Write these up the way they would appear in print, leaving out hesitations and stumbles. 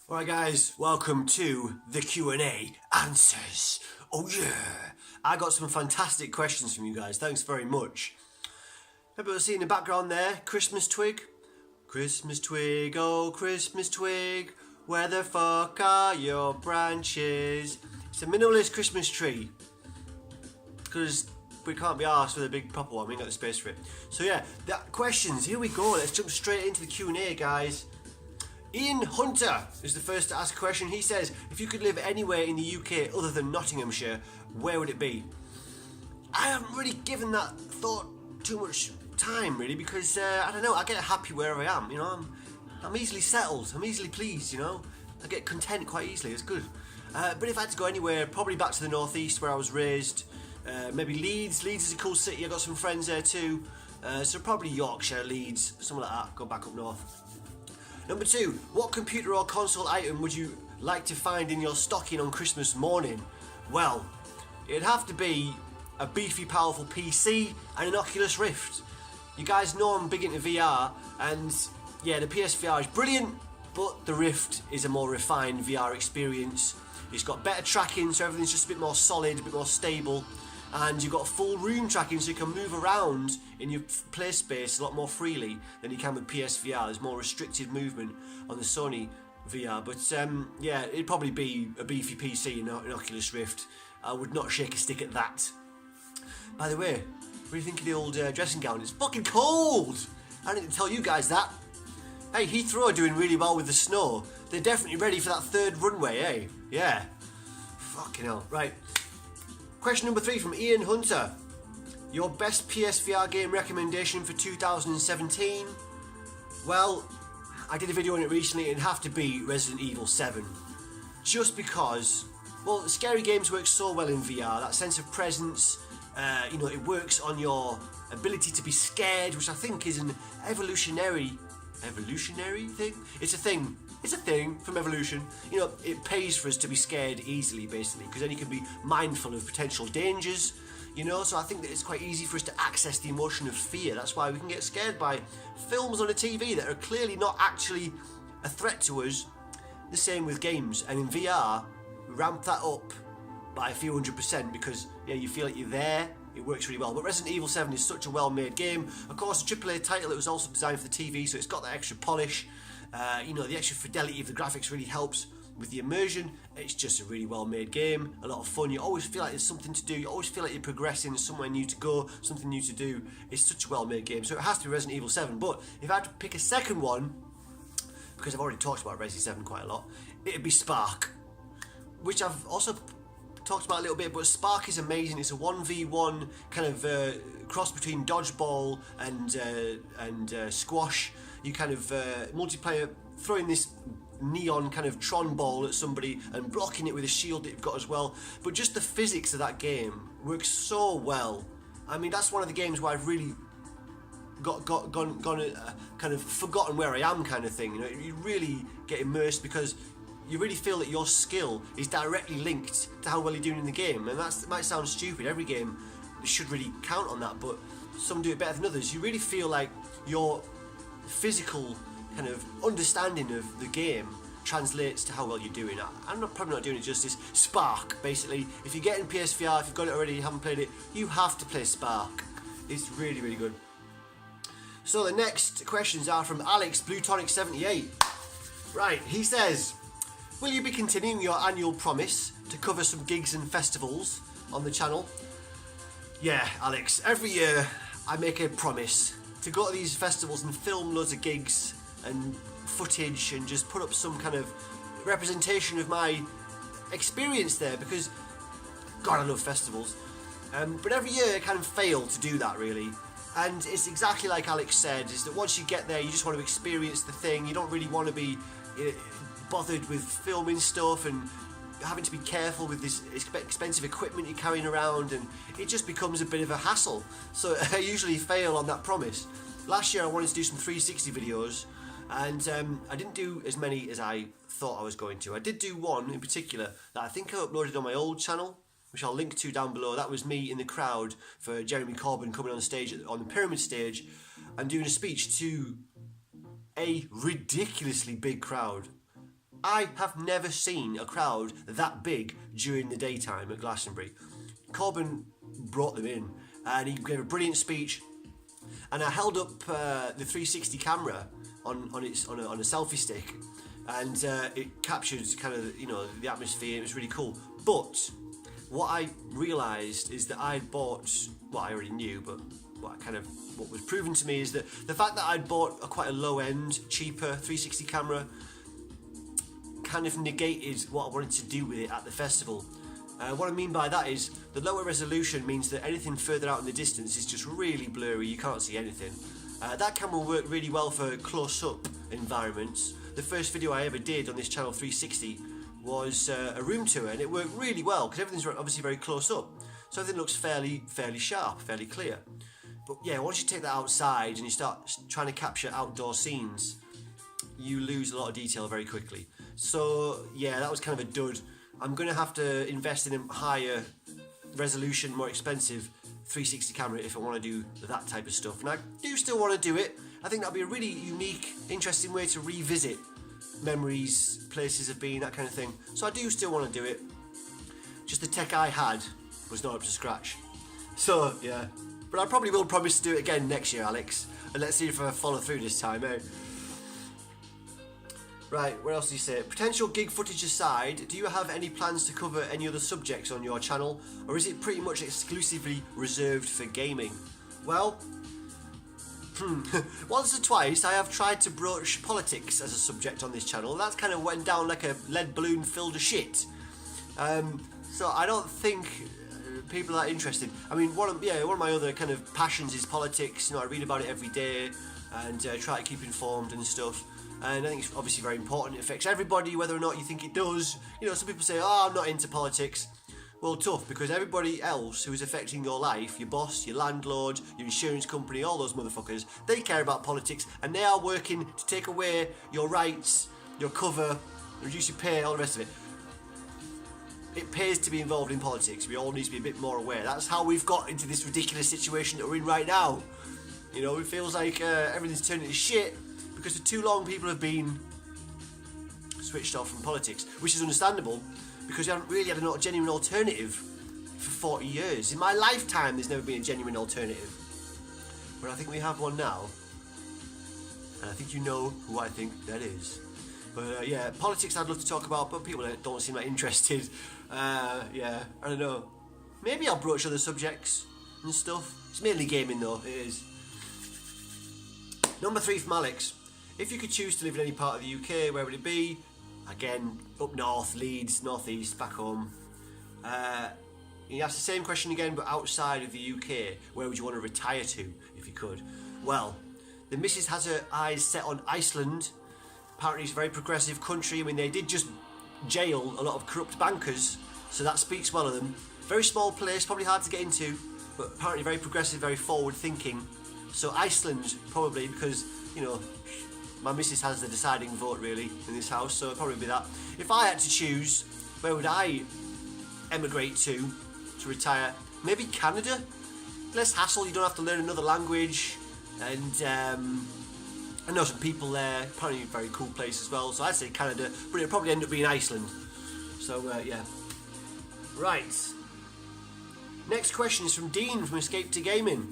Alright guys, welcome to the Q&A answers. Oh yeah, I got some fantastic questions from you guys, thanks very much. Everybody see in the background there, Christmas twig? Christmas twig, oh Christmas twig, where the fuck are your branches? It's a minimalist Christmas tree, because we can't be arsed with a big proper one, we ain't got the space for it. So yeah, questions, here we go, let's jump straight into the Q&A guys. Ian Hunter is the first to ask a question. He says, if you could live anywhere in the UK other than Nottinghamshire, where would it be? I haven't really given that thought too much time really, because I don't know, I get happy wherever I am, you know, I'm easily settled, I'm easily pleased, you know, I get content quite easily, it's good. But if I had to go anywhere, probably back to the northeast where I was raised, maybe Leeds is a cool city, I've got some friends there too, so probably Yorkshire, Leeds, something like that, go back up north. Number 2, what computer or console item would you like to find in your stocking on Christmas morning? Well, it'd have to be a beefy, powerful PC and an Oculus Rift. You guys know I'm big into VR, and yeah, the PSVR is brilliant, but the Rift is a more refined VR experience. It's got better tracking, so everything's just a bit more solid, a bit more stable. And you've got full room tracking, so you can move around in your play space a lot more freely than you can with PSVR. There's more restricted movement on the Sony VR, but yeah, it'd probably be a beefy PC and an Oculus Rift. I would not shake a stick at that. By the way, what do you think of the old dressing gown? It's fucking cold! I didn't tell you guys that. Hey, Heathrow are doing really well with the snow. They're definitely ready for that third runway, eh? Yeah. Fucking hell. Right. Question number 3 from Ian Hunter. Your best PSVR game recommendation for 2017? Well, I did a video on it recently, it'd have to be Resident Evil 7. Just because, well, scary games work so well in VR, that sense of presence, you know, it works on your ability to be scared, which I think is an evolutionary thing? It's a thing from evolution. You know, it pays for us to be scared easily, basically, because then you can be mindful of potential dangers, you know, so I think that it's quite easy for us to access the emotion of fear. That's why we can get scared by films on the TV that are clearly not actually a threat to us. The same with games, and in VR, ramp that up by a few 100% because, yeah, you feel like you're there. It works really well. But Resident Evil 7 is such a well-made game. Of course, a AAA title, it was also designed for the TV, so it's got that extra polish. You know, the extra fidelity of the graphics really helps with the immersion. It's just a really well-made game, a lot of fun. You always feel like there's something to do. You always feel like you're progressing, somewhere new to go, something new to do. It's such a well-made game, so it has to be Resident Evil 7. But if I had to pick a second one, because I've already talked about Resident 7 quite a lot, it'd be Spark, which I've also talked about a little bit, but Spark is amazing. It's a 1v1 kind of cross between dodgeball and squash. You kind of multiplayer, throwing this neon kind of Tron ball at somebody and blocking it with a shield that you've got as well. But just the physics of that game works so well. I mean, that's one of the games where I've really gone kind of forgotten where I am, kind of thing. You know, you really get immersed because you really feel that your skill is directly linked to how well you're doing in the game, and that might sound stupid. Every game should really count on that, but some do it better than others. You really feel like your physical kind of understanding of the game translates to how well you're doing. I'm probably not doing it justice. Spark, basically. If you're getting PSVR, if you've got it already, you haven't played it, you have to play Spark. It's really, really good. So the next questions are from Alex Blutonic78. Right, he says, will you be continuing your annual promise to cover some gigs and festivals on the channel? Yeah, Alex, every year I make a promise to go to these festivals and film loads of gigs and footage and just put up some kind of representation of my experience there, because God, I love festivals. But every year I kind of fail to do that, really. And it's exactly like Alex said, is that once you get there, you just want to experience the thing. You don't really want to be bothered with filming stuff and having to be careful with this expensive equipment you're carrying around, and it just becomes a bit of a hassle. So I usually fail on that promise. Last year I wanted to do some 360 videos, and I didn't do as many as I thought I was going to. I did do one in particular that I think I uploaded on my old channel, which I'll link to down below. That was me in the crowd for Jeremy Corbyn coming on stage, on the Pyramid stage, and doing a speech to a ridiculously big crowd. I have never seen a crowd that big during the daytime at Glastonbury. Corbyn brought them in, and he gave a brilliant speech. And I held up the 360 camera on a selfie stick, and it captured kind of the atmosphere. It was really cool. But what I realised is that I bought, well, I already knew, but what was proven to me is that the fact that I'd bought quite a low-end, cheaper 360 camera kind of negated what I wanted to do with it at the festival. What I mean by that is the lower resolution means that anything further out in the distance is just really blurry, you can't see anything. That camera worked really well for close-up environments. The first video I ever did on this channel 360 was a room tour, and it worked really well because everything's obviously very close up. So everything looks fairly sharp, fairly clear. But yeah, once you take that outside and you start trying to capture outdoor scenes, you lose a lot of detail very quickly. So yeah, that was kind of a dud. I'm going to have to invest in a higher resolution, more expensive 360 camera if I want to do that type of stuff. And I do still want to do it. I think that'll be a really unique, interesting way to revisit memories, places have been, that kind of thing. So I do still want to do it. Just the tech I had was not up to scratch. So yeah, but I probably will promise to do it again next year, Alex. And let's see if I follow through this time, eh? Right, what else do you say? Potential gig footage aside, do you have any plans to cover any other subjects on your channel, or is it pretty much exclusively reserved for gaming? Well, once or twice I have tried to broach politics as a subject on this channel. That's kind of went down like a lead balloon filled with shit. So I don't think people are interested. I mean, one of my other kind of passions is politics. I read about it every day and try to keep informed and stuff. And I think it's obviously very important. It affects everybody, whether or not you think it does. Some people say, oh, I'm not into politics. Well, tough, because everybody else who is affecting your life, your boss, your landlord, your insurance company, all those motherfuckers, they care about politics, and they are working to take away your rights, your cover, reduce your pay, all the rest of it. It pays to be involved in politics. We all need to be a bit more aware. That's how we've got into this ridiculous situation that we're in right now. It feels like everything's turning to shit, because for too long people have been switched off from politics, which is understandable because you haven't really had a genuine alternative for 40 years. In my lifetime there's never been a genuine alternative, but I think we have one now, and I think you know who I think that is. But yeah, politics I'd love to talk about, but people don't seem that interested. Yeah, I don't know. Maybe I'll broach other subjects and stuff. It's mainly gaming though, it is. Number 3 from Alex. If you could choose to live in any part of the UK, where would it be? Again, up north, Leeds, northeast, back home. He asked the same question again, but outside of the UK, where would you want to retire to, if you could? Well, the missus has her eyes set on Iceland. Apparently it's a very progressive country. I mean, they did just jail a lot of corrupt bankers, so that speaks well of them. Very small place, probably hard to get into, but apparently very progressive, very forward thinking. So Iceland, probably, because, my missus has the deciding vote really in this house, so it'd probably be that. If I had to choose, where would I emigrate to retire? Maybe Canada? Less hassle, you don't have to learn another language, and I know some people there, apparently a very cool place as well, so I'd say Canada, but it'd probably end up being Iceland. So yeah. Right. Next question is from Dean from Escape to Gaming.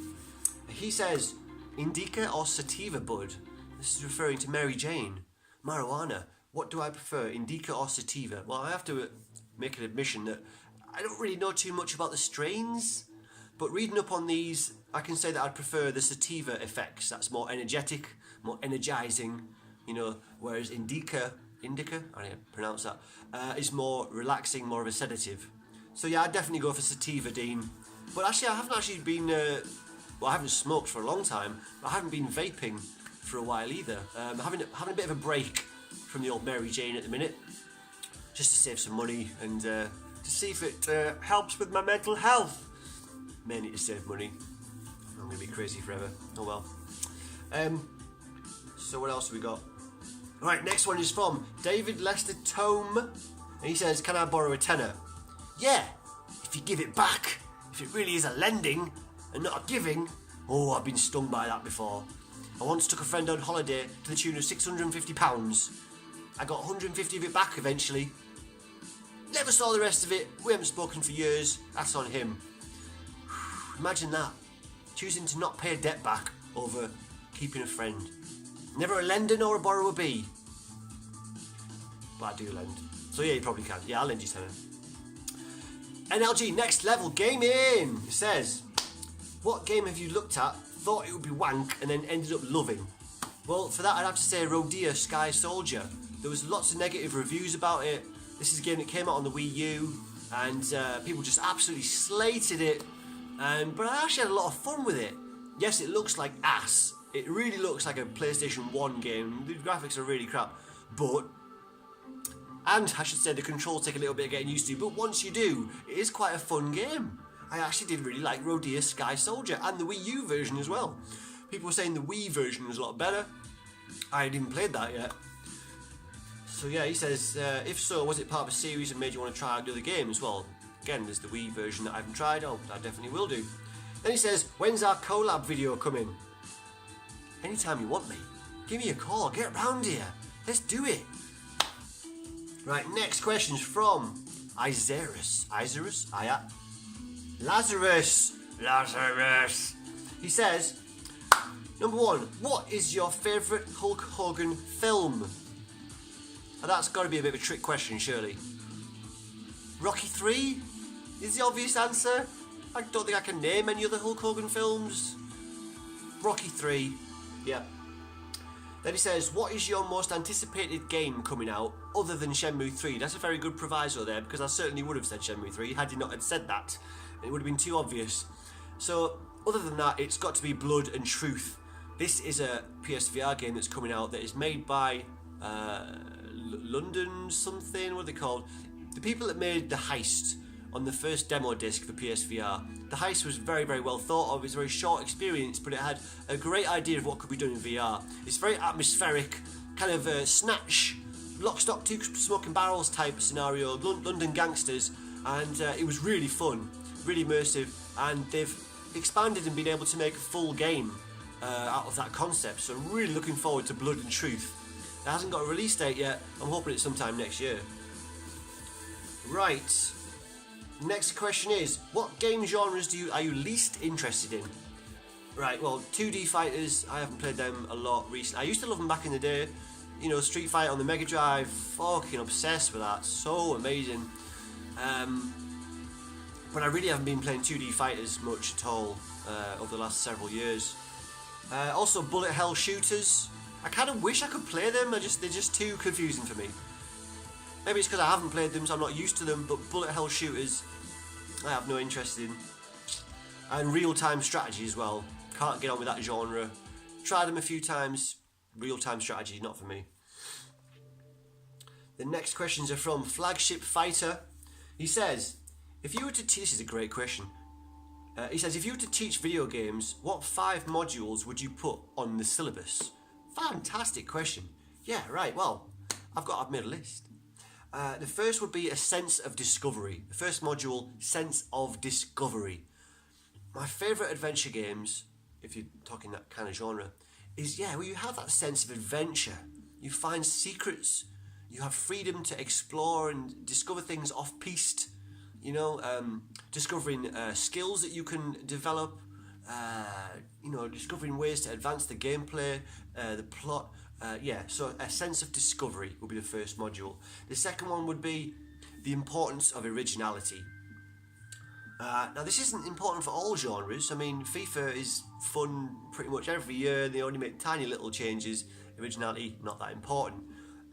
He says, indica or sativa bud? This is referring to Mary Jane. Marijuana. What do I prefer, indica or sativa? Well, I have to make an admission that I don't really know too much about the strains, but reading up on these, I can say that I'd prefer the sativa effects. That's more energetic, more energizing, whereas indica, I don't pronounce that, is more relaxing, more of a sedative. So yeah, I'd definitely go for sativa, Dean. But actually, I haven't actually been, I haven't smoked for a long time, but I haven't been vaping for a while either. Having a bit of a break from the old Mary Jane at the minute, just to save some money and to see if it helps with my mental health. Mainly to save money. I'm going to be crazy forever. Oh well. So what else have we got? Right, next one is from David Lester Tome, and he says, can I borrow a tenner? Yeah, if you give it back. If it really is a lending and not a giving. Oh, I've been stung by that before. I once took a friend on holiday to the tune of £650. I got 150 of it back eventually. Never saw the rest of it. We haven't spoken for years. That's on him. Imagine that. Choosing to not pay a debt back over keeping a friend. Never a lender nor a borrower be. But I do lend. So yeah, you probably can. Yeah, I'll lend you 10. NLG Next Level Gaming. It says, what game have you looked at, thought it would be wank, and then ended up loving? Well, for that I'd have to say Riddick Sky Soldier. There was lots of negative reviews about it. This is a game that came out on the Wii U, and people just absolutely slated it. But I actually had a lot of fun with it. Yes, it looks like ass. It really looks like a PlayStation 1 game. The graphics are really crap. And I should say the controls take a little bit of getting used to, but once you do, it is quite a fun game. I actually did really like Riddick Sky Soldier, and the Wii U version as well. People were saying the Wii version was a lot better. I hadn't even played that yet. So yeah, he says, if so, was it part of a series and made you want to try out the other games? Well, again, there's the Wii version that I haven't tried. Oh, I definitely will do. Then he says, when's our collab video coming? Anytime you want me. Give me a call. Get round here. Let's do it. Right, next question's from Lazarus. He says, number 1, what is your favourite Hulk Hogan film? Now that's got to be a bit of a trick question, surely. Rocky 3 is the obvious answer. I don't think I can name any other Hulk Hogan films. Rocky 3, yeah. Then he says, what is your most anticipated game coming out other than Shenmue 3? That's a very good proviso there, because I certainly would have said Shenmue 3 had he not had said that. It would have been too obvious. So, other than that, it's got to be Blood and Truth. This is a PSVR game that's coming out that is made by London something, what are they called? The people that made The Heist on the first demo disc for PSVR. The Heist was very, very well thought of. It's a very short experience, but it had a great idea of what could be done in VR. It's very atmospheric, kind of a Snatch, Lock, Stock, Two Smoking Barrels type scenario, London gangsters, and it was really fun, really immersive, and they've expanded and been able to make a full game out of that concept, so I'm really looking forward to Blood and Truth. It hasn't got a release date yet. I'm hoping it's sometime next year. Right. Next question is, what game genres are you least interested in? Right, well, 2D fighters, I haven't played them a lot recently. I used to love them back in the day. You know, Street Fighter on the Mega Drive, fucking obsessed with that. So amazing. But I really haven't been playing 2D fighters much at all over the last several years. Also, bullet hell shooters. I kind of wish I could play them. They're just too confusing for me. Maybe it's because I haven't played them, so I'm not used to them, but bullet hell shooters, I have no interest in. And real-time strategy as well. Can't get on with that genre. Tried them a few times. Real-time strategy, not for me. The next questions are from Flagship Fighter. He says, if you were to teach... This is a great question. He says, if you were to teach video games, what 5 modules would you put on the syllabus? Fantastic question. Yeah, right, well, I've made a list. The first would be a sense of discovery. The first module, sense of discovery. My favourite adventure games, if you're talking that kind of genre, is, where you have that sense of adventure. You find secrets. You have freedom to explore and discover things off-piste. You know, discovering skills that you can develop. Discovering ways to advance the gameplay, the plot. So a sense of discovery would be the first module. The second one would be the importance of originality. Now this isn't important for all genres. I mean, FIFA is fun pretty much every year. They only make tiny little changes. Originality, not that important.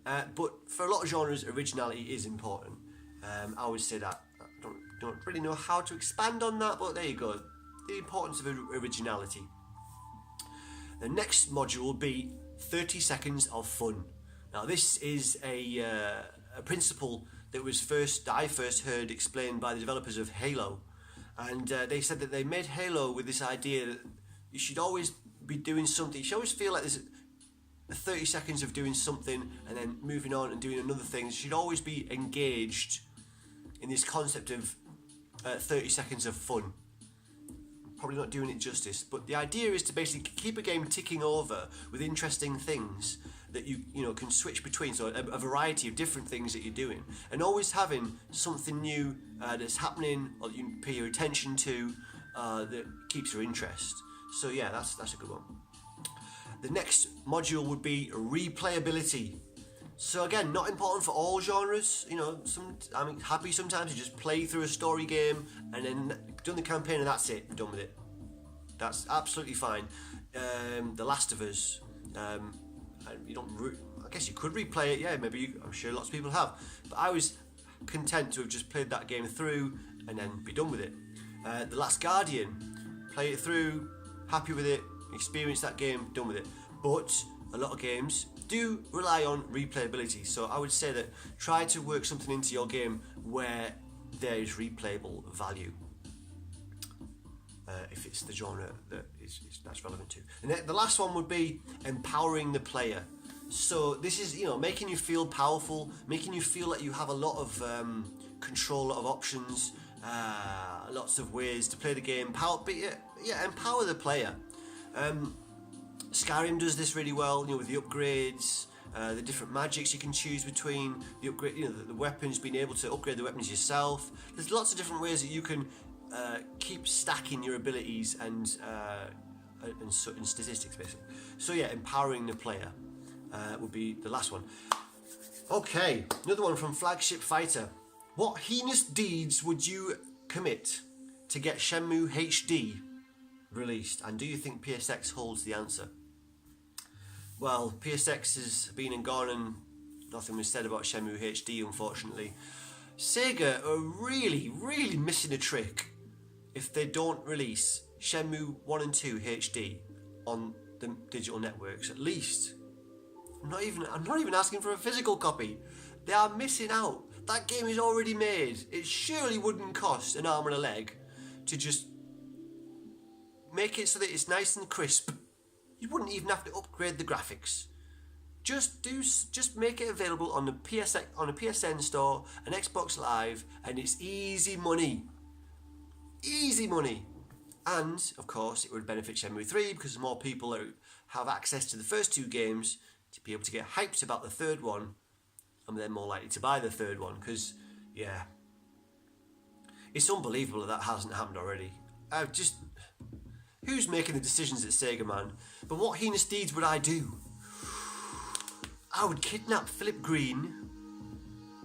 But for a lot of genres, originality is important. I would say that. I don't really know how to expand on that, but there you go. The importance of originality. The next module will be 30 seconds of fun. Now this is a principle that I first heard explained by the developers of Halo, and they said that they made Halo with this idea that you should always be doing something. You should always feel like there's 30 seconds of doing something and then moving on and doing another thing. You should always be engaged in this concept of 30 seconds of fun. Probably not doing it justice, but the idea is to basically keep a game ticking over with interesting things that you can switch between, so a variety of different things that you're doing, and always having something new that's happening or that you can pay your attention to that keeps your interest. So yeah, that's a good one. The next module would be replayability. So again, not important for all genres. I'm happy sometimes to just play through a story game and then done the campaign and that's it, done with it. That's absolutely fine. The Last of Us. You don't. I guess you could replay it. Yeah, maybe. I'm sure lots of people have. But I was content to have just played that game through and then be done with it. The Last Guardian. Play it through. Happy with it. Experience that game. Done with it. But a lot of games do rely on replayability. So I would say that try to work something into your game where there is replayable value. If it's the genre that's relevant to. And the last one would be empowering the player. So this is making you feel powerful, making you feel like you have a lot of control, a lot of options, lots of ways to play the game. Empower the player. Skyrim does this really well, with the upgrades, the different magics you can choose between, the upgrade, the weapons, being able to upgrade the weapons yourself. There's lots of different ways that you can keep stacking your abilities and statistics, basically. So yeah, empowering the player would be the last one. Okay, another one from Flagship Fighter. What heinous deeds would you commit to get Shenmue HD released, and do you think PSX holds the answer? Well, PSX has been and gone and nothing was said about Shenmue HD, unfortunately. Sega are really, really missing a trick if they don't release Shenmue 1 and 2 HD on the digital networks, at least. I'm not even asking for a physical copy. They are missing out. That game is already made. It surely wouldn't cost an arm and a leg to just make it so that it's nice and crisp. You wouldn't even have to upgrade the graphics. Just make it available on the PSN store and Xbox Live, and it's easy money. Easy money. And of course, it would benefit Shenmue 3 because more people have access to the first two games to be able to get hyped about the third one, and they're more likely to buy the third one because, yeah, it's unbelievable that hasn't happened already. Who's making the decisions at Sega, man? But what heinous deeds would I do? I would kidnap Philip Green.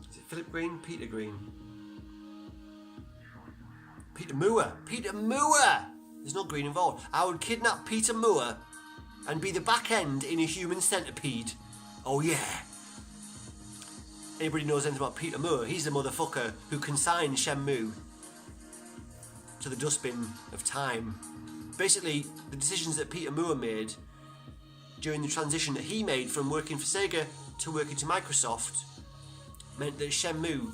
Is it Philip Green? Peter Green. Peter Moore. Peter Moore! There's no Green involved. I would kidnap Peter Moore and be the back end in a human centipede. Oh yeah. Anybody knows anything about Peter Moore? He's the motherfucker who consigned Shenmue to the dustbin of time. Basically, the decisions that Peter Moore made during the transition that he made from working for Sega to working to Microsoft meant that Shenmue,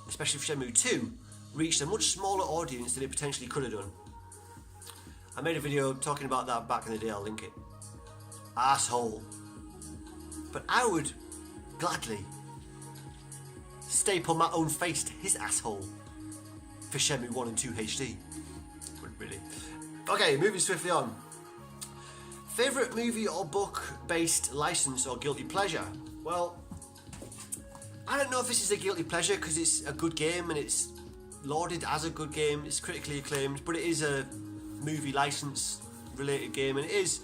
especially for Shenmue 2, reached a much smaller audience than it potentially could have done. I made a video talking about that back in the day, I'll link it. Asshole. But I would gladly staple my own face to his asshole for Shenmue 1 and 2 HD. Wouldn't really. Okay, moving swiftly on. Favourite movie or book based license or guilty pleasure? Well, I don't know if this is a guilty pleasure because it's a good game and it's lauded as a good game, it's critically acclaimed, but it is a movie license related game, and it is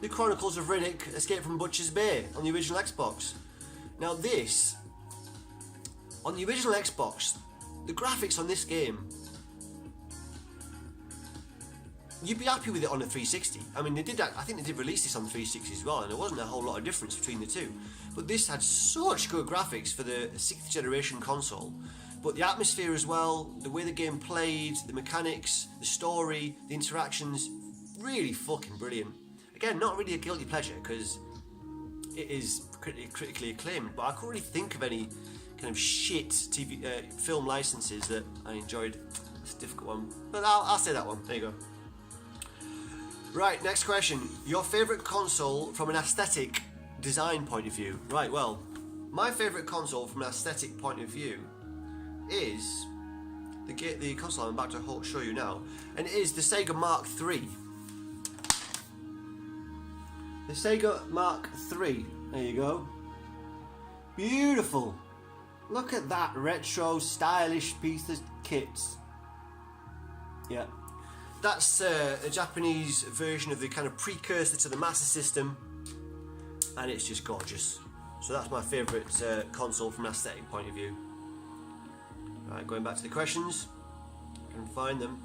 The Chronicles of Riddick: Escape from Butcher's Bay on the original Xbox. Now this, on the original Xbox, the graphics on this game, you'd be happy with it on a 360. I mean, I think they did release this on the 360 as well, and there wasn't a whole lot of difference between the two. But this had such good graphics for the 6th generation console. But the atmosphere as well, the way the game played, the mechanics, the story, the interactions, really fucking brilliant. Again, not really a guilty pleasure because it is critically acclaimed, but I couldn't really think of any kind of shit film licenses that I enjoyed. It's a difficult one, but I'll say that one. There you go. Right, next question. Your favourite console from an aesthetic design point of view? Right, well, my favourite console from an aesthetic point of view is the console I'm about to show you now, and it is the Sega Mark III. The Sega Mark III. There you go. Beautiful. Look at that retro, stylish piece of kit. Yeah. That's a Japanese version of the kind of precursor to the Master System. And it's just gorgeous. So that's my favourite console from an aesthetic point of view. Right, going back to the questions. I can find them.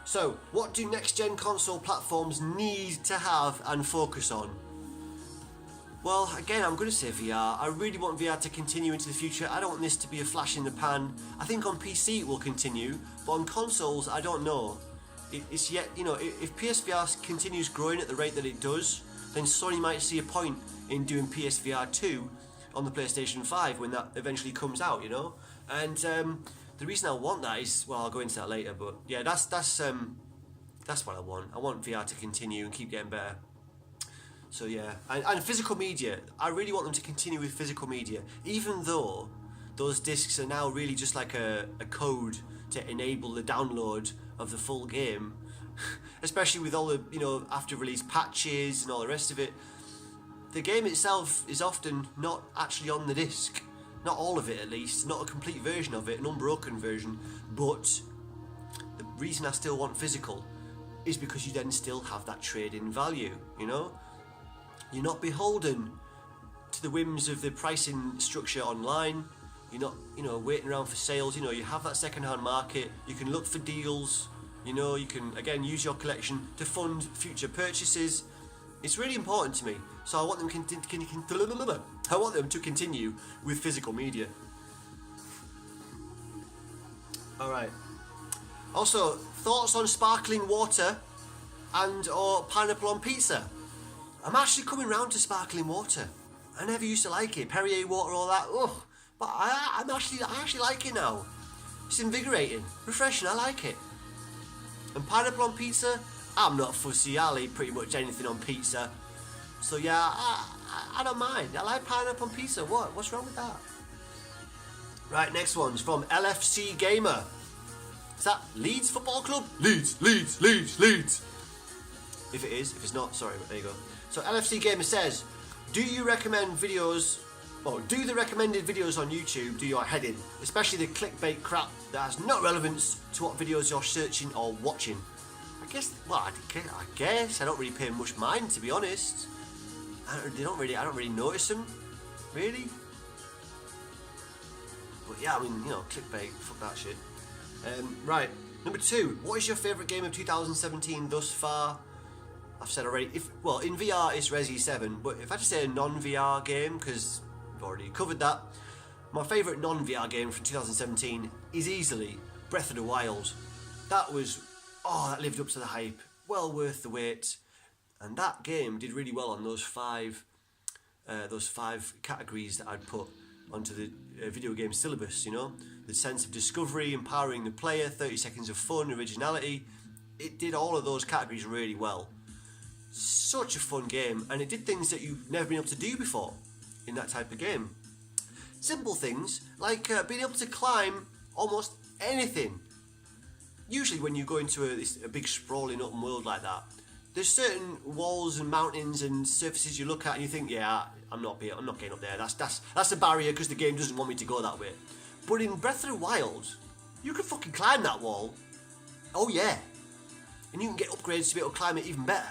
So, what do next-gen console platforms need to have and focus on? Well, again, I'm going to say VR. I really want VR to continue into the future. I don't want this to be a flash in the pan. I think on PC it will continue, but on consoles, I don't know. It's yet, you know, if PSVR continues growing at the rate that it does, then Sony might see a point in doing PSVR 2 on the PlayStation 5 when that eventually comes out, you know? And the reason I want that is, well, I'll go into that later, but yeah, that's what I want. I want VR to continue and keep getting better. So yeah, and physical media, I really want them to continue with physical media, even though those discs are now really just like a code to enable the download of the full game, especially with all the, you know, after release patches and all the rest of it. The game itself is often not actually on the disc, not all of it at least, not a complete version of it, an unbroken version, but the reason I still want physical is because you then still have that trade-in value, you know? You're not beholden to the whims of the pricing structure online. You're not, you know, waiting around for sales. You know, you have that second-hand market. You can look for deals. You know, you can, again, use your collection to fund future purchases. It's really important to me. So I want them to continue with physical media. All right. Also, thoughts on sparkling water and or pineapple on pizza? I'm actually coming round to sparkling water. I never used to like it. Perrier water, all that. Ugh. But I actually like it now. It's invigorating, refreshing. I like it. And pineapple on pizza, I'm not fussy. I'll eat pretty much anything on pizza. So yeah, I don't mind. I like pineapple on pizza. What's wrong with that? Right, next one's from LFC Gamer. Is that Leeds Football Club? Leeds. If it is, if it's not, sorry, but there you go. So LFC Gamer says, do the recommended videos on YouTube do your head in, especially the clickbait crap that has no relevance to what videos you're searching or watching? I guess I don't really pay much mind, to be honest. I don't really notice them, really. But yeah, I mean, you know, clickbait, fuck that shit. Right, number 2. What is your favourite game of 2017 thus far? I've said already. In VR it's Resi 7, but if I had to say a non-VR game, because we've already covered that, my favourite non-VR game from 2017 is easily Breath of the Wild. That lived up to the hype. Well worth the wait. And that game did really well on those five categories that I'd put onto the video game syllabus, you know? The sense of discovery, empowering the player, 30 seconds of fun, originality. It did all of those categories really well. Such a fun game, and it did things that you've never been able to do before in that type of game. Simple things, like being able to climb almost anything. Usually when you go into a big sprawling open world like that, there's certain walls and mountains and surfaces you look at and you think, yeah, I'm not getting up there. That's a barrier because the game doesn't want me to go that way. But in Breath of the Wild, you can fucking climb that wall. Oh yeah. And you can get upgrades to be able to climb it even better.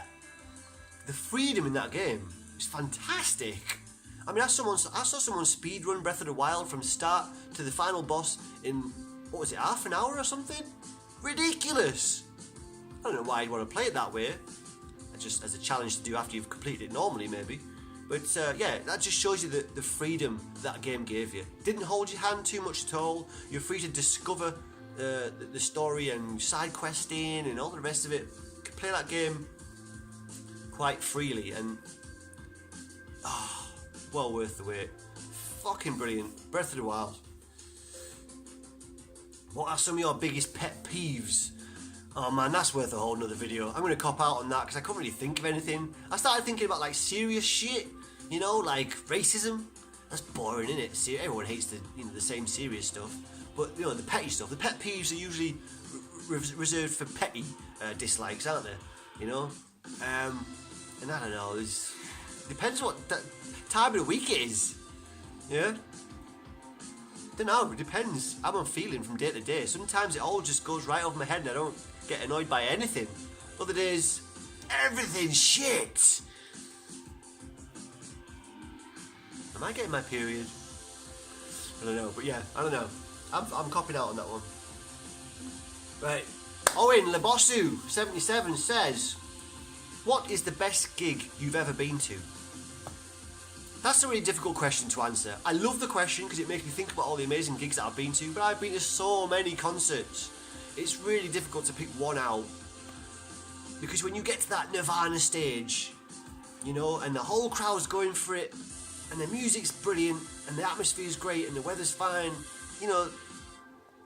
The freedom in that game is fantastic. I mean, I saw someone speedrun Breath of the Wild from start to the final boss in, what was it, half an hour or something? Ridiculous. I don't know why you'd want to play it that way. Just as a challenge to do after you've completed it normally, maybe. But yeah, that just shows you the freedom that game gave you. Didn't hold your hand too much at all. You're free to discover the story and side questing and all the rest of it. You can play that game quite freely and well worth the wait. Fucking brilliant. Breath of the Wild. What are some of your biggest pet peeves? Oh man, that's worth a whole nother video. I'm going to cop out on that because I couldn't really think of anything. I started thinking about like serious shit, you know, like racism. That's boring, isn't it? Everyone hates the same serious stuff. But you know, the petty stuff. The pet peeves are usually reserved for petty dislikes, aren't they? You know. And I don't know, depends what time of the week it is. Yeah? Don't know, it depends how I'm feeling from day to day. Sometimes it all just goes right over my head and I don't get annoyed by anything. Other days, everything's shit. Am I getting my period? I don't know, but yeah, I don't know. I'm copping out on that one. Right. Owen Lebosu77 says, what is the best gig you've ever been to? That's a really difficult question to answer. I love the question because it makes me think about all the amazing gigs that I've been to, but I've been to so many concerts. It's really difficult to pick one out. Because when you get to that Nirvana stage, you know, and the whole crowd's going for it, and the music's brilliant, and the atmosphere's great, and the weather's fine, you know,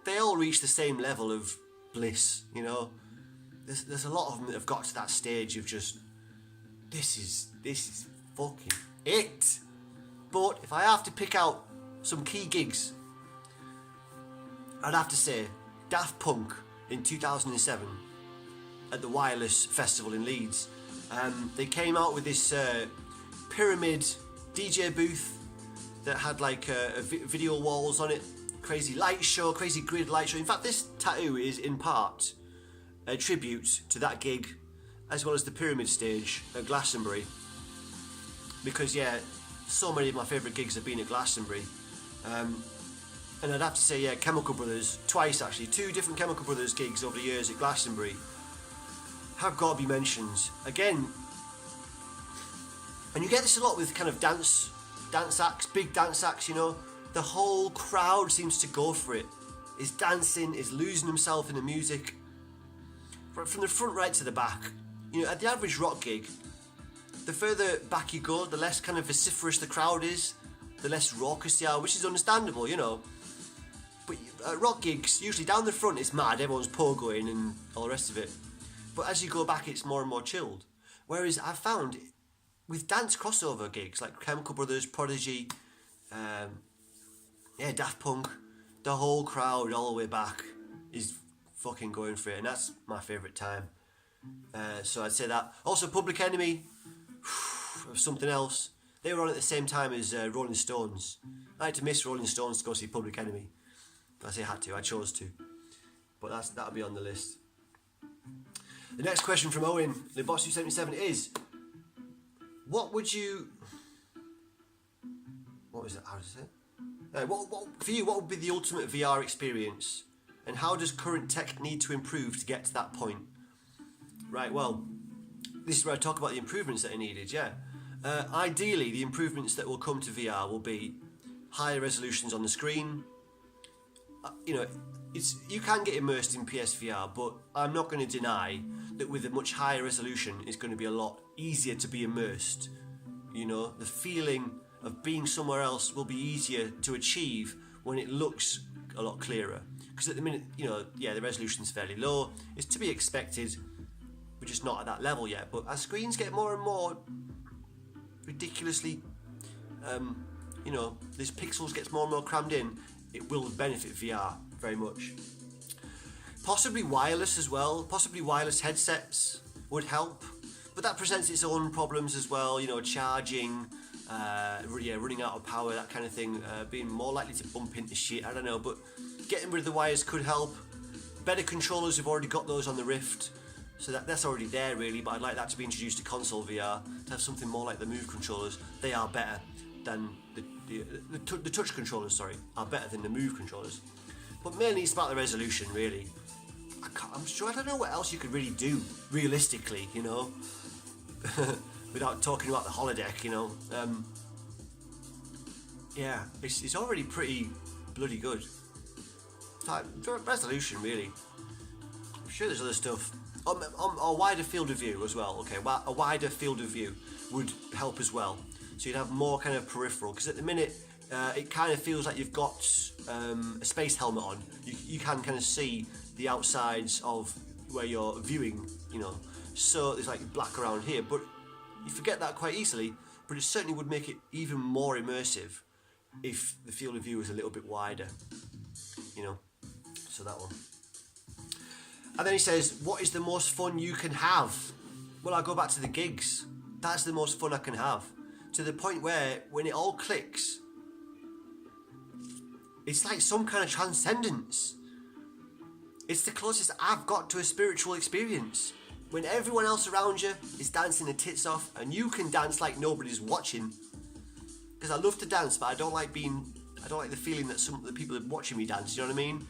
they all reach the same level of bliss, you know. There's a lot of them that have got to that stage of just, this is fucking it. But if I have to pick out some key gigs, I'd have to say Daft Punk in 2007 at the Wireless Festival in Leeds. They came out with this pyramid DJ booth that had like video walls on it, crazy light show, crazy grid light show. In fact, this tattoo is in part a tribute to that gig, as well as the pyramid stage at Glastonbury. Because yeah, so many of my favourite gigs have been at Glastonbury. And I'd have to say, yeah, Chemical Brothers, twice actually, 2 different Chemical Brothers gigs over the years at Glastonbury have got to be mentioned. Again, and you get this a lot with kind of dance acts, big dance acts, you know. The whole crowd seems to go for it. Is dancing, is losing himself in the music. From the front right to the back. You know, at the average rock gig, the further back you go, the less kind of vociferous the crowd is, the less raucous they are, which is understandable, you know. But at rock gigs, usually down the front it's mad, everyone's pogoing and all the rest of it. But as you go back, it's more and more chilled. Whereas I've found with dance crossover gigs like Chemical Brothers, Prodigy, Daft Punk, the whole crowd all the way back is fucking going for it, and that's my favourite time. So I'd say that. Also, Public Enemy, something else. They were on at the same time as Rolling Stones. I had to miss Rolling Stones to go see Public Enemy. I say had to, I chose to. But that'll be on the list. The next question from Owen, the Boss 77 is, what was it? How does it? For you, what would be the ultimate VR experience? And how does current tech need to improve to get to that point? Right, well, this is where I talk about the improvements that are needed, yeah. Ideally, the improvements that will come to VR will be higher resolutions on the screen. You know, you can get immersed in PSVR, but I'm not going to deny that with a much higher resolution, it's going to be a lot easier to be immersed. You know, the feeling of being somewhere else will be easier to achieve when it looks a lot clearer. Because at the minute, you know, yeah, the resolution's fairly low. It's to be expected. We're just not at that level yet. But as screens get more and more ridiculously, you know, these pixels gets more and more crammed in, it will benefit VR very much. Possibly wireless as well. Possibly wireless headsets would help. But that presents its own problems as well. You know, charging, running out of power, that kind of thing. Being more likely to bump into shit. I don't know, but getting rid of the wires could help. Better controllers, we've already got those on the Rift. So that's already there really, but I'd like that to be introduced to console VR, to have something more like the Move controllers. They are better than the touch controllers, are better than the Move controllers. But mainly it's about the resolution really. I don't know what else you could really do, realistically, you know, without talking about the holodeck, you know. Yeah, it's already pretty bloody good. Resolution really. I'm sure there's other stuff. A wider field of view as well, okay, a wider field of view would help as well. So you'd have more kind of peripheral, because at the minute it kind of feels like you've got a space helmet on. You can kind of see the outsides of where you're viewing, you know, so there's like black around here, but you forget that quite easily, but it certainly would make it even more immersive if the field of view was a little bit wider, you know, so that one. And then he says, what is the most fun you can have? Well, I'll go back to the gigs. that's the most fun I can have. To the point where, when it all clicks, it's like some kind of transcendence. It's the closest I've got to a spiritual experience. When everyone else around you is dancing their tits off, and you can dance like nobody's watching. Because I love to dance, but I don't like the feeling that some of the people are watching me dance, you know what I mean?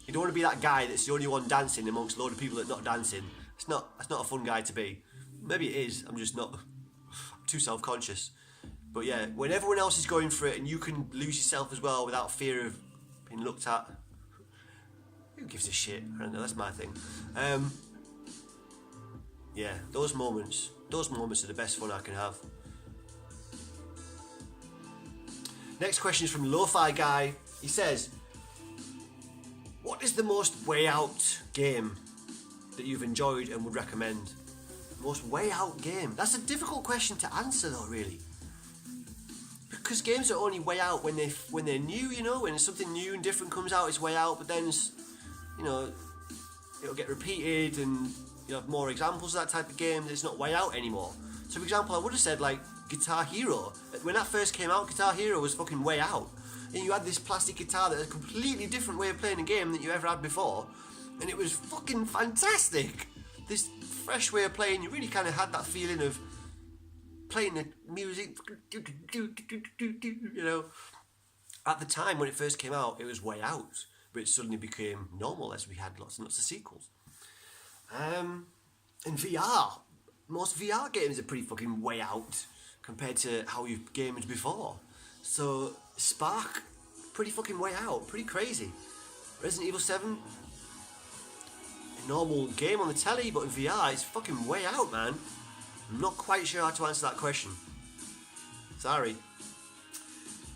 You don't want to be that guy that's the only one dancing amongst a load of people that are not dancing. That's not a fun guy to be. Maybe it is, I'm just not. I'm too self-conscious. But yeah, when everyone else is going for it and you can lose yourself as well without fear of being looked at. Who gives a shit? I don't know, that's my thing. Yeah, those moments are the best fun I can have. Next question is from Lo-Fi Guy. He says, what is the most way out game that you've enjoyed and would recommend? Most way out game? That's a difficult question to answer though, really. Because games are only way out when they're new, you know, when something new and different comes out, it's way out, but then, you know, it'll get repeated and you have more examples of that type of game that's not way out anymore. So for example, I would have said like Guitar Hero. When that first came out, Guitar Hero was fucking way out. And you had this plastic guitar that had a completely different way of playing a game than you ever had before. And it was fucking fantastic. This fresh way of playing, you really kind of had that feeling of playing the music, you know. At the time when it first came out, it was way out. But it suddenly became normal as we had lots and lots of sequels. And VR. Most VR games are pretty fucking way out compared to how you've gamed before. So, Spark, pretty fucking way out, pretty crazy. Resident Evil 7, a normal game on the telly, but in VR, it's fucking way out, man. I'm not quite sure how to answer that question. Sorry.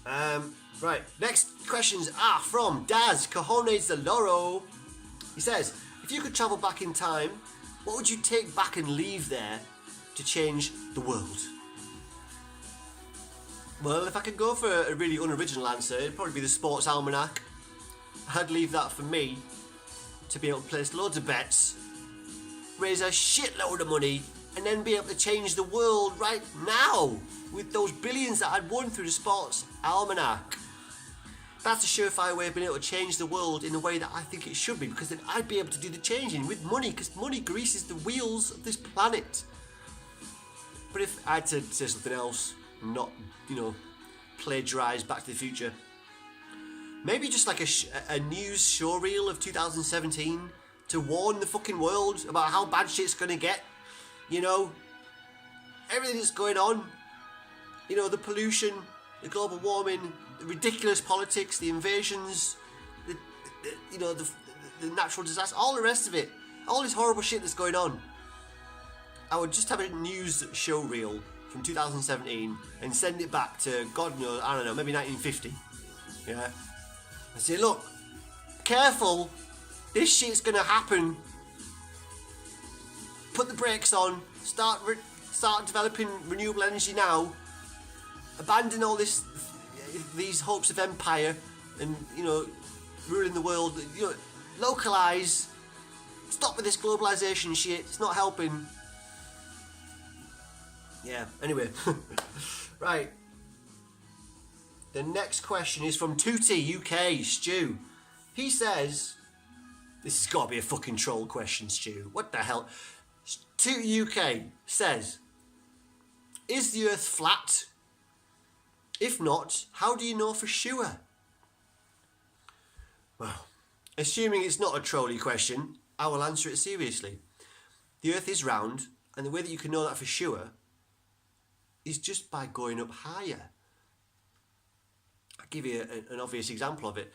Right, next questions are from Daz Cojones de Loro. He says, if you could travel back in time, what would you take back and leave there to change the world? Well, if I could go for a really unoriginal answer, it'd probably be the sports almanac. I'd leave that for me to be able to place loads of bets, raise a shitload of money, and then be able to change the world right now with those billions that I'd won through the sports almanac. That's a surefire way of being able to change the world in the way that I think it should be, because then I'd be able to do the changing with money, because money greases the wheels of this planet. But if I had to say something else, not, you know, plagiarise Back to the Future, maybe just like a news showreel of 2017 to warn the fucking world about how bad shit's gonna get. You know, everything that's going on, you know, the pollution, the global warming, the ridiculous politics, the invasions, the natural disaster, all the rest of it, all this horrible shit that's going on. I would just have a news show reel from 2017 and send it back to, God knows, I don't know, maybe 1950. Yeah, and say, look, careful, this shit's gonna happen. Put the brakes on. Start developing renewable energy now. Abandon all these hopes of empire and, you know, ruling the world. You know, localize. Stop with this globalization shit. It's not helping. Yeah. Anyway, right. The next question is from Tootie UK Stu. He says, "This has got to be a fucking troll question, Stu. What the hell?" Tootie UK says, "Is the Earth flat? If not, how do you know for sure?" Well, assuming it's not a trolly question, I will answer it seriously. The Earth is round, and the way that you can know that for sure is just by going up higher. I'll give you an obvious example of it.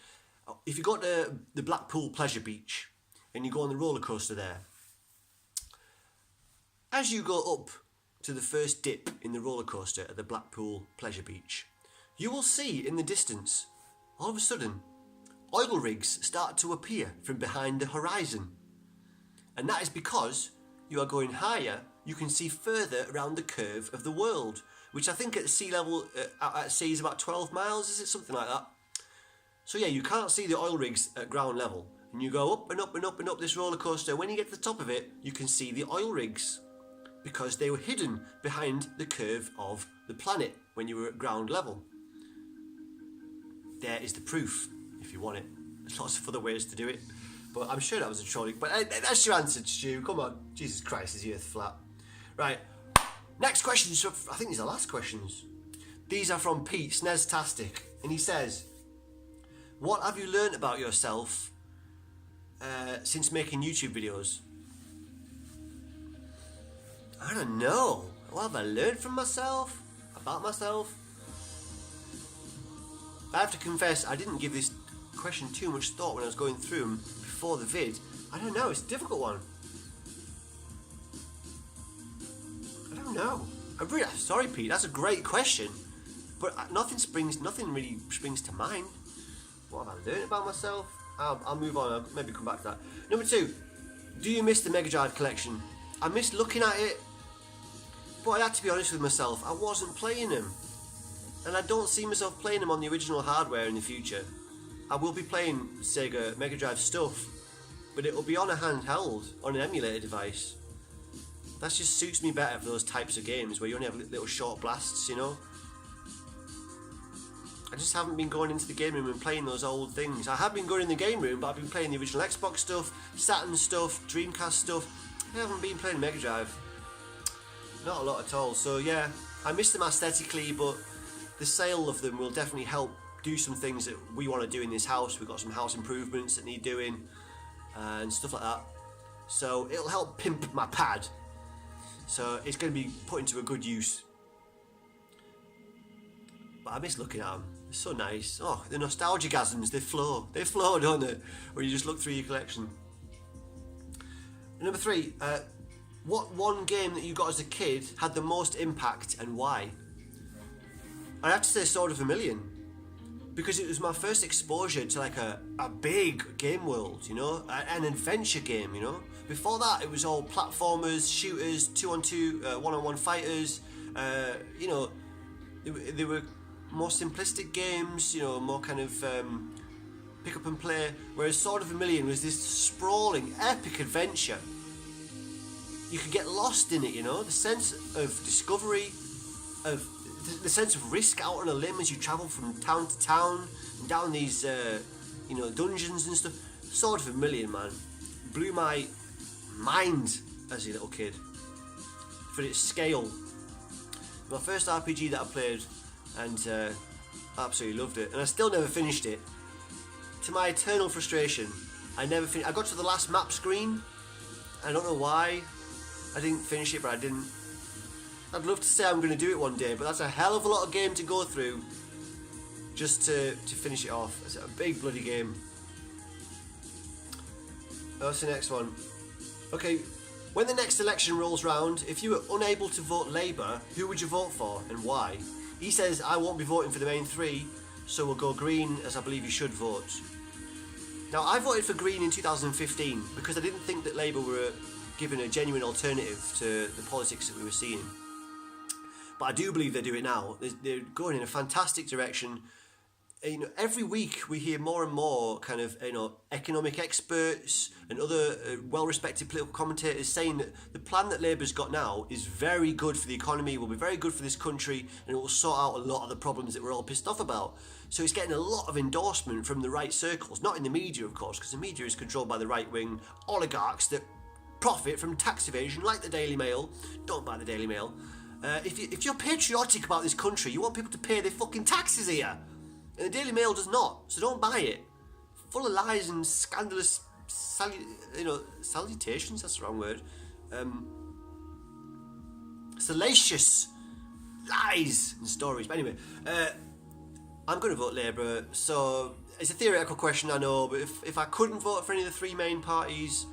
If you go to the Blackpool Pleasure Beach and you go on the roller coaster there, as you go up to the first dip in the roller coaster at the Blackpool Pleasure Beach, you will see in the distance, all of a sudden, oil rigs start to appear from behind the horizon. And that is because you are going higher, you can see further around the curve of the world, which I think at sea level, at sea is about 12 miles, is it? Something like that. So yeah, you can't see the oil rigs at ground level. And you go up and up and up and up this roller coaster. When you get to the top of it, you can see the oil rigs. because they were hidden behind the curve of the planet when you were at ground level. There is the proof, if you want it. There's lots of other ways to do it, but I'm sure that was a trolling. But that's your answer, Stu. Come on. Jesus Christ, is the earth flat? Right. Next questions. I think these are the last questions. These are from Pete, neststastic. And he says, what have you learned about yourself since making YouTube videos? I don't know. What have I learned from myself? About myself? I have to confess, I didn't give this question too much thought when I was going through them before the vid. I don't know, it's a difficult one. I don't know. I'm sorry, Pete, that's a great question. But nothing really springs to mind. What have I learned about myself? I'll move on, I'll maybe come back to that. Number 2, do you miss the Mega Drive collection? I miss looking at it, but I had to be honest with myself, I wasn't playing them. And I don't see myself playing them on the original hardware in the future. I will be playing Sega Mega Drive stuff, but it will be on a handheld, on an emulator device. That just suits me better for those types of games where you only have little short blasts, you know? I just haven't been going into the game room and playing those old things. I have been going in the game room, but I've been playing the original Xbox stuff, Saturn stuff, Dreamcast stuff. I haven't been playing Mega Drive. Not a lot at all. So yeah, I miss them aesthetically, but the sale of them will definitely help do some things that we want to do in this house. We've got some house improvements that need doing and stuff like that. So it'll help pimp my pad. So it's going to be put into a good use. But I miss looking at them. They're so nice. Oh, the nostalgia-gasms, they flow. They flow, don't they? When you just look through your collection. Number 3, what one game that you got as a kid had the most impact and why? I have to say Sword of Vermilion, because it was my first exposure to like a big game world, you know, an adventure game, you know. Before that, it was all platformers, shooters, 2-on-2, 1-on-1 fighters. You know, they were more simplistic games, you know, more kind of pick up and play. Whereas Sword of Vermilion was this sprawling, epic adventure. You could get lost in it, you know, the sense of discovery, of the sense of risk out on a limb as you travel from town to town and down these, you know, dungeons and stuff. Sword of Vermilion, man, blew my mind as a little kid for its scale. My first RPG that I played, and absolutely loved it, and I still never finished it. To my eternal frustration, I never finished. I got to the last map screen. I don't know why I didn't finish it, but I didn't. I'd love to say I'm going to do it one day, but that's a hell of a lot of game to go through just to finish it off. It's a big bloody game. What's the next one? Okay, when the next election rolls round, if you were unable to vote Labour, who would you vote for and why? He says, I won't be voting for the main 3, so we'll go Green, as I believe you should vote. Now, I voted for Green in 2015 because I didn't think that Labour were given a genuine alternative to the politics that we were seeing. But I do believe they do it now. They're going in a fantastic direction. You know, every week we hear more and more kind of, you know, economic experts and other well-respected political commentators saying that the plan that Labour's got now is very good for the economy, will be very good for this country, and it will sort out a lot of the problems that we're all pissed off about. So it's getting a lot of endorsement from the right circles, not in the media, of course, because the media is controlled by the right-wing oligarchs that profit from tax evasion, like the Daily Mail. Don't buy the Daily Mail. If you're patriotic about this country, you want people to pay their fucking taxes here. And the Daily Mail does not, so don't buy it. Full of lies and scandalous, salutations, that's the wrong word. Salacious lies and stories. But anyway, I'm going to vote Labour. So it's a theoretical question, I know, but if I couldn't vote for any of the 3 main parties,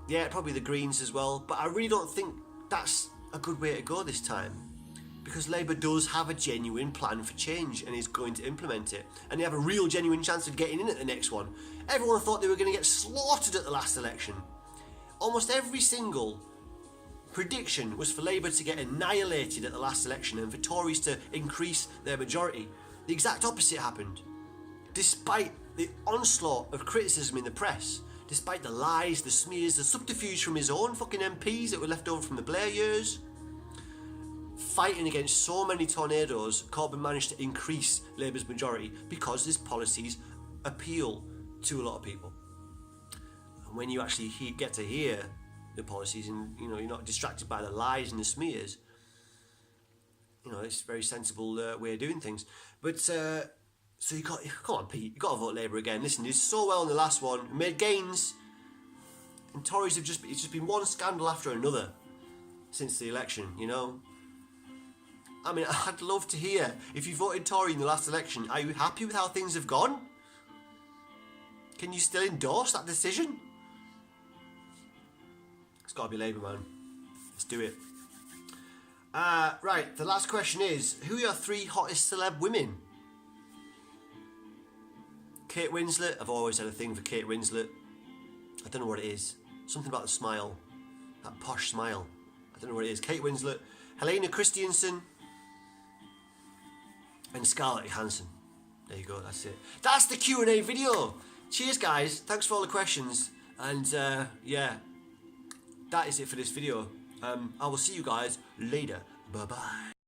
yeah, probably the Greens as well. But I really don't think that's a good way to go this time, because Labour does have a genuine plan for change and is going to implement it, and they have a real genuine chance of getting in at the next one. Everyone thought they were going to get slaughtered at the last election. Almost every single prediction was for Labour to get annihilated at the last election and for Tories to increase their majority. The exact opposite happened. Despite the onslaught of criticism in the press, Despite the lies, the smears, the subterfuge from his own fucking MPs that were left over from the Blair years. Fighting against so many tornadoes, Corbyn managed to increase Labour's majority because his policies appeal to a lot of people. And when you actually get to hear the policies and you're not distracted by the lies and the smears, it's a very sensible way of doing things. But so come on, Pete, you got to vote Labour again. Listen, you did so well in the last one, you made gains, and Tories it's just been one scandal after another since the election. I mean, I'd love to hear, if you voted Tory in the last election, are you happy with how things have gone? Can you still endorse that decision? It's got to be Labour, man. Let's do it. Right, the last question is, who are your 3 hottest celeb women? Kate Winslet. I've always had a thing for Kate Winslet. I don't know what it is. Something about the smile. That posh smile. I don't know what it is. Kate Winslet, Helena Christensen, and Scarlett Johansson. There you go, that's it. That's the Q&A video. Cheers, guys. Thanks for all the questions. And, yeah, that is it for this video. I will see you guys later. Bye-bye.